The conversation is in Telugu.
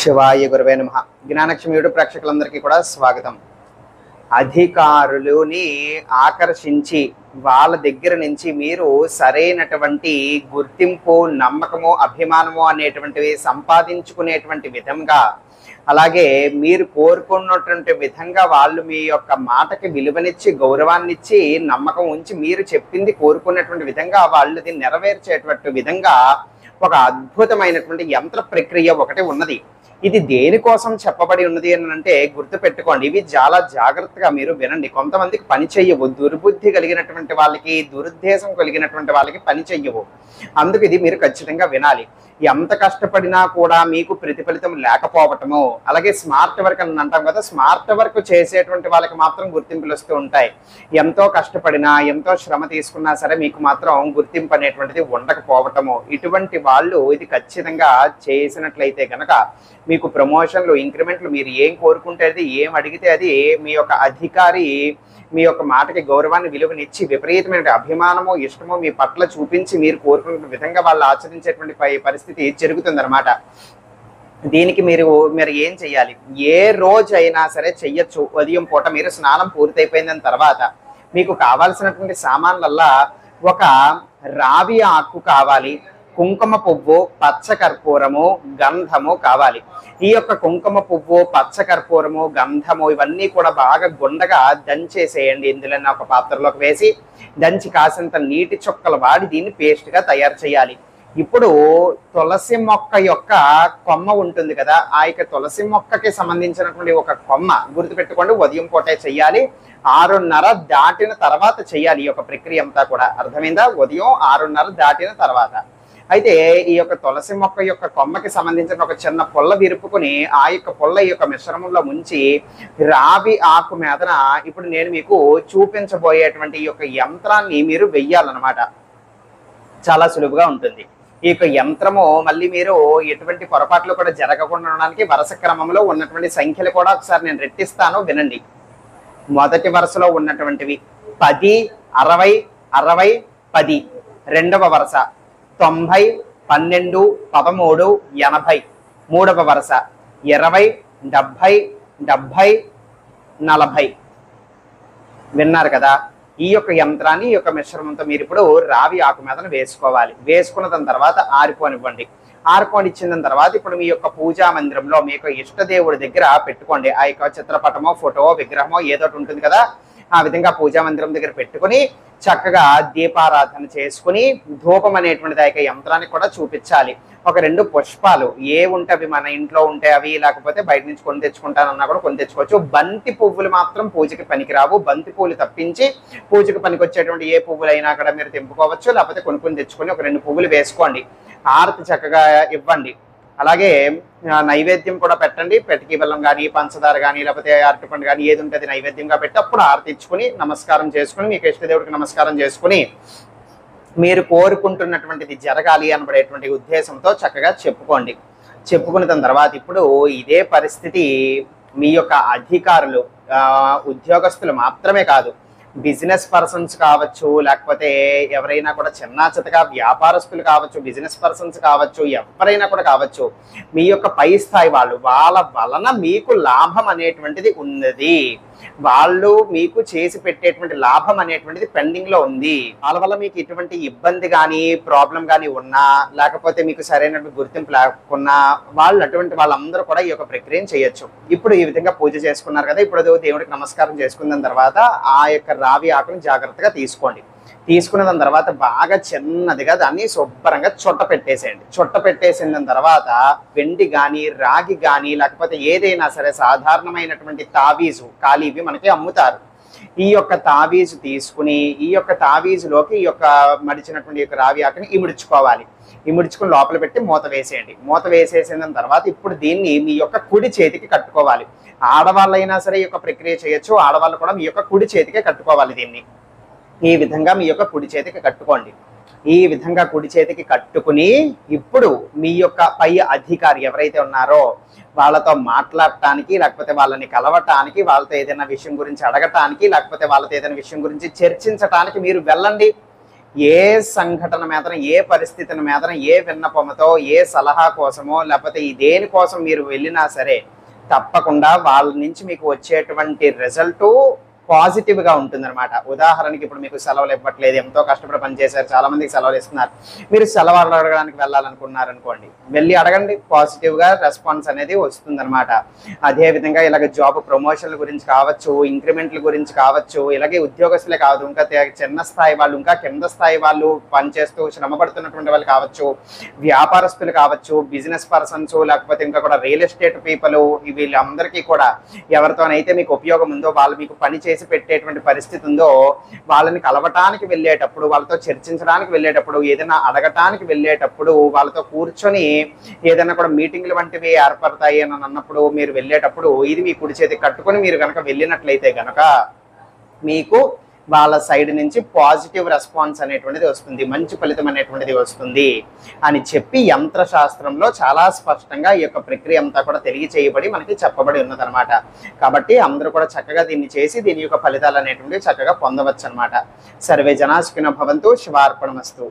శివాయ గురవే నమః. జ్ఞానలక్ష్మి ప్రేక్షకులందరికీ కూడా స్వాగతం. అధికారులని ఆకర్షించి వాళ్ళ దగ్గర నుంచి మీరు సరైనటువంటి గుర్తింపు, నమ్మకము, అభిమానము అనేటువంటివి సంపాదించుకునేటువంటి విధంగా, అలాగే మీరు కోరుకున్నటువంటి విధంగా వాళ్ళు మీ యొక్క మాటకి విలువనిచ్చి, గౌరవాన్నిచ్చి, నమ్మకం ఉంచి మీరు చెప్పింది కోరుకున్నటువంటి విధంగా వాళ్ళది నెరవేర్చేటువంటి విధంగా ఒక అద్భుతమైనటువంటి యంత్ర ప్రక్రియ ఒకటి ఉన్నది. ఇది దేనికోసం చెప్పబడి ఉన్నది అని అంటే గుర్తుపెట్టుకోండి. ఇవి చాలా జాగ్రత్తగా మీరు వినండి. కొంతమందికి పని చెయ్యవు, దుర్బుద్ధి కలిగినటువంటి వాళ్ళకి, దురుద్దేశం కలిగినటువంటి వాళ్ళకి పని చెయ్యవు. అందుకు ఇది మీరు ఖచ్చితంగా వినాలి. ఎంత కష్టపడినా కూడా మీకు ప్రతిఫలితం లేకపోవటము, అలాగే స్మార్ట్ వర్క్ అని అంటాం కదా, స్మార్ట్ వర్క్ చేసేటువంటి వాళ్ళకి మాత్రం గుర్తింపులు వస్తూ ఉంటాయి. ఎంతో కష్టపడినా, ఎంతో శ్రమ తీసుకున్నా సరే మీకు మాత్రం గుర్తింపు అనేటువంటిది ఉండకపోవటము, ఇటువంటి వాళ్ళు ఇది ఖచ్చితంగా చేసినట్లయితే కనుక మీకు ప్రమోషన్లు, ఇంక్రిమెంట్లు, మీరు ఏం కోరుకుంటే అది, ఏం అడిగితే అది మీ యొక్క అధికారి మీ యొక్క మాటకి గౌరవాన్ని, విలువనిచ్చి విపరీతమైన అభిమానము, ఇష్టము మీ పట్ల చూపించి మీరు కోరుకున్న విధంగా వాళ్ళు ఆచరించేటువంటి పరిస్థితి జరుగుతుందన్నమాట. దీనికి మీరు ఏం చెయ్యాలి? ఏ రోజు అయినా సరే చెయ్యొచ్చు. ఉదయం పూట మీరు స్నానం పూర్తయిపోయిన తర్వాత మీకు కావాల్సినటువంటి సామాన్లల్లా ఒక రావి ఆకు కావాలి, కుంకుమ పువ్వు, పచ్చకర్పూరము, గంధము కావాలి. ఈ యొక్క కుంకుమ పువ్వు, పచ్చకర్పూరము, గంధము ఇవన్నీ కూడా బాగా గుండగా దంచేసేయండి. ఇందులో ఒక పాత్రలోకి వేసి దంచి కాసింత నీటి చుక్కలు వాడి దీన్ని పేస్ట్గా తయారు చేయాలి. ఇప్పుడు తులసి మొక్క యొక్క కొమ్మ ఉంటుంది కదా, ఆ యొక్క తులసి మొక్కకి సంబంధించినటువంటి ఒక కొమ్మ గుర్తుపెట్టుకోండి. ఉదయం పూటే చెయ్యాలి, 6:30 దాటిన తర్వాత చెయ్యాలి ఈ యొక్క ప్రక్రియ అంతా కూడా. అర్థమైందా? ఉదయం 6:30 దాటిన తర్వాత. అయితే ఈ యొక్క తులసి మొక్క యొక్క కొమ్మకి సంబంధించిన ఒక చిన్న పొల్ల విరుపుకొని ఆ యొక్క పొల్ల ఈ యొక్క మిశ్రమంలో ముంచి రావి ఆకు మీదన ఇప్పుడు నేను మీకు చూపించబోయేటువంటి ఈ యొక్క యంత్రాన్ని మీరు వెయ్యాలన్నమాట. చాలా సులువుగా ఉంటుంది ఈ యొక్క యంత్రము. మళ్ళీ మీరు ఎటువంటి పొరపాట్లు కూడా జరగకుండా ఉండడానికి వరుస క్రమంలో ఉన్నటువంటి సంఖ్యలు కూడా ఒకసారి నేను రెట్టిస్తాను, వినండి. మొదటి వరుసలో ఉన్నటువంటివి 10, 60, 60, 10. రెండవ వరుస 90, 12, 13, 80. మూడవ వరుస 20, 70, 70, 40. విన్నారు కదా? ఈ యొక్క యంత్రాన్ని, ఈ యొక్క మిశ్రమంతో మీరు ఇప్పుడు రావి ఆకు మీదన వేసుకోవాలి. వేసుకున్న దాని తర్వాత ఆరిపోనివ్వండి. ఆరిపోనిచ్చిన తర్వాత ఇప్పుడు మీ యొక్క పూజా మందిరంలో మీ యొక్క ఇష్టదేవుడి దగ్గర పెట్టుకోండి. ఆ యొక్క చిత్రపటమో, ఫోటో, విగ్రహమో ఏదో ఉంటుంది కదా, ఆ విధంగా పూజా మందిరం దగ్గర పెట్టుకుని చక్కగా దీపారాధన చేసుకుని ధూపం అనేటువంటిది ఆ యొక్క యంత్రానికి కూడా చూపించాలి. ఒక 2 పుష్పాలు ఏ ఉంటే అవి, మన ఇంట్లో ఉంటే అవి, లేకపోతే బయట నుంచి కొని తెచ్చుకుంటానన్నా కూడా కొని తెచ్చుకోవచ్చు. బంతి పువ్వులు మాత్రం పూజకి పనికిరావు. బంతి పువ్వులు తప్పించి పూజకి పనికొచ్చేటువంటి ఏ పువ్వులైనా కూడా మీరు తెంపుకోవచ్చు, లేకపోతే కొనుక్కొని తెచ్చుకొని ఒక 2 పువ్వులు వేసుకోండి. హారతి చక్కగా ఇవ్వండి. అలాగే నైవేద్యం కూడా పెట్టండి. పెటికి బెల్లం కానీ, పంచదార కానీ, లేకపోతే అరటిపండు కానీ ఏది ఉంటుంది నైవేద్యంగా పెట్టి అప్పుడు హారతి ఇచ్చుకుని నమస్కారం చేసుకుని మీకు ఇష్టదేవుడికి నమస్కారం చేసుకుని మీరు కోరుకుంటున్నటువంటిది జరగాలి అనబడేటువంటి ఉద్దేశంతో చక్కగా చెప్పుకోండి. చెప్పుకున్న దాని తర్వాత ఇప్పుడు ఇదే పరిస్థితి మీ యొక్క అధికారులు, ఉద్యోగస్తులు మాత్రమే కాదు, బిజినెస్ పర్సన్స్ కావచ్చు, లేకపోతే ఎవరైనా కూడా చిన్న చితగా వ్యాపారస్తులు కావచ్చు, బిజినెస్ పర్సన్స్ కావచ్చు, ఎవరైనా కూడా కావచ్చు, మీ యొక్క పై స్థాయి వాళ్ళు, వాళ్ళ వలన మీకు లాభం అనేటువంటిది ఉన్నది. వాళ్ళు మీకు చేసి పెట్టేటువంటి లాభం అనేటువంటిది పెండింగ్ లో ఉంది. వాళ్ళ వల్ల మీకు ఎటువంటి ఇబ్బంది కానీ, ప్రాబ్లం కానీ ఉన్నా, లేకపోతే మీకు సరైనటువంటి గుర్తింపు లేకున్నా వాళ్ళు, అటువంటి వాళ్ళందరూ కూడా ఈ యొక్క ప్రక్రియను చేయొచ్చు. ఇప్పుడు ఈ విధంగా పూజ చేసుకున్నారు కదా, ఇప్పుడు దేవుడికి నమస్కారం చేసుకున్న తర్వాత ఆ యొక్క రావి ఆకుని జాగ్రత్తగా తీసుకోండి. తీసుకున్న దాని తర్వాత బాగా చిన్నదిగా దాన్ని శుభ్రంగా చుట్ట పెట్టేసేయండి. చుట్ట పెట్టేసిన తర్వాత వెండి కానీ, రాగి కానీ, లేకపోతే ఏదైనా సరే సాధారణమైనటువంటి తావీజు, కాళీవి మనకి అమ్ముతారు. ఈ యొక్క తావీజు తీసుకుని ఈ యొక్క తావీజులోకి ఈ యొక్క మడిచినటువంటి యొక్క రావి ఆకుని ఇముడ్చుకోవాలి. ఇముడ్చుకుని లోపల పెట్టి మూత వేసేయండి. మూత వేసేసిన తర్వాత ఇప్పుడు దీన్ని మీ యొక్క కుడి చేతికి కట్టుకోవాలి. ఆడవాళ్ళైనా సరే ఈ యొక్క ప్రక్రియ చేయొచ్చు, ఆడవాళ్ళు కూడా మీ యొక్క కుడి చేతికే కట్టుకోవాలి. దీన్ని ఈ విధంగా మీ యొక్క కుడి చేతికి కట్టుకోండి. ఈ విధంగా కుడి చేతికి కట్టుకుని ఇప్పుడు మీ యొక్క పై అధికారి ఎవరైతే ఉన్నారో వాళ్ళతో మాట్లాడటానికి, లేకపోతే వాళ్ళని కలవటానికి, వాళ్ళతో ఏదైనా విషయం గురించి అడగటానికి, లేకపోతే వాళ్ళతో ఏదైనా విషయం గురించి చర్చించటానికి మీరు వెళ్ళండి. ఏ సంఘటన మీదన, ఏ పరిస్థితిని మీదన, ఏ విన్నపముతో, ఏ సలహా కోసమో లేకపోతే ఈ దేనికోసం మీరు వెళ్ళినా సరే తప్పకుండా వాళ్ళ నుంచి మీకు వచ్చేటువంటి రిజల్ట్ పాజిటివ్గా ఉంటుందన్నమాట. ఉదాహరణకి ఇప్పుడు మీకు సెలవులు ఇవ్వట్లేదు, ఎంతో కష్టపడి పనిచేశారు, చాలా మందికి సెలవులు ఇస్తున్నారు, మీరు సెలవులు అడగడానికి వెళ్ళాలనుకున్నారనుకోండి, వెళ్ళి అడగండి, పాజిటివ్గా రెస్పాన్స్ అనేది వస్తుందన్నమాట. అదేవిధంగా ఇలాగ జాబ్ ప్రమోషన్ల గురించి కావచ్చు, ఇంక్రిమెంట్ల గురించి కావచ్చు, ఇలాగే ఉద్యోగస్తులే కాదు, ఇంకా చిన్న స్థాయి వాళ్ళు, ఇంకా కింద స్థాయి వాళ్ళు పనిచేస్తూ శ్రమపడుతున్నటువంటి వాళ్ళు కావచ్చు, వ్యాపారస్తులు కావచ్చు, బిజినెస్ పర్సన్స్, లేకపోతే ఇంకా కూడా రియల్ ఎస్టేట్ పీపుల్, వీళ్ళందరికీ కూడా ఎవరితోనైతే మీకు ఉపయోగం ఉందో, వాళ్ళు మీకు పని చేసి పెట్టేటువంటి పరిస్థితి ఉందో, వాళ్ళని కలవటానికి వెళ్ళేటప్పుడు, వాళ్ళతో చర్చించడానికి వెళ్ళేటప్పుడు, ఏదైనా అడగటానికి వెళ్ళేటప్పుడు, వాళ్ళతో కూర్చొని ఏదైనా కూడా మీటింగ్లు వంటివి ఏర్పడతాయి అని అన్నప్పుడు మీరు వెళ్ళేటప్పుడు ఇది మీ కుడి చేతి కట్టుకొని మీరు కనుక వెళ్ళినట్లయితే కనుక మీకు వాళ్ళ సైడ్ నుంచి పాజిటివ్ రెస్పాన్స్ అనేటువంటిది వస్తుంది, మంచి ఫలితం అనేటువంటిది వస్తుంది అని చెప్పి యంత్రశాస్త్రంలో చాలా స్పష్టంగా ఈ యొక్క ప్రక్రియ అంతా కూడా తెలియచేయబడి మనకి చెప్పబడి ఉన్నదనమాట. కాబట్టి అందరూ కూడా చక్కగా దీన్ని చేసి దీని యొక్క ఫలితాలు అనేటువంటివి చక్కగా పొందవచ్చు అనమాట. సర్వే జనా సుఖినో భవంతు. శుభార్పణమస్తు.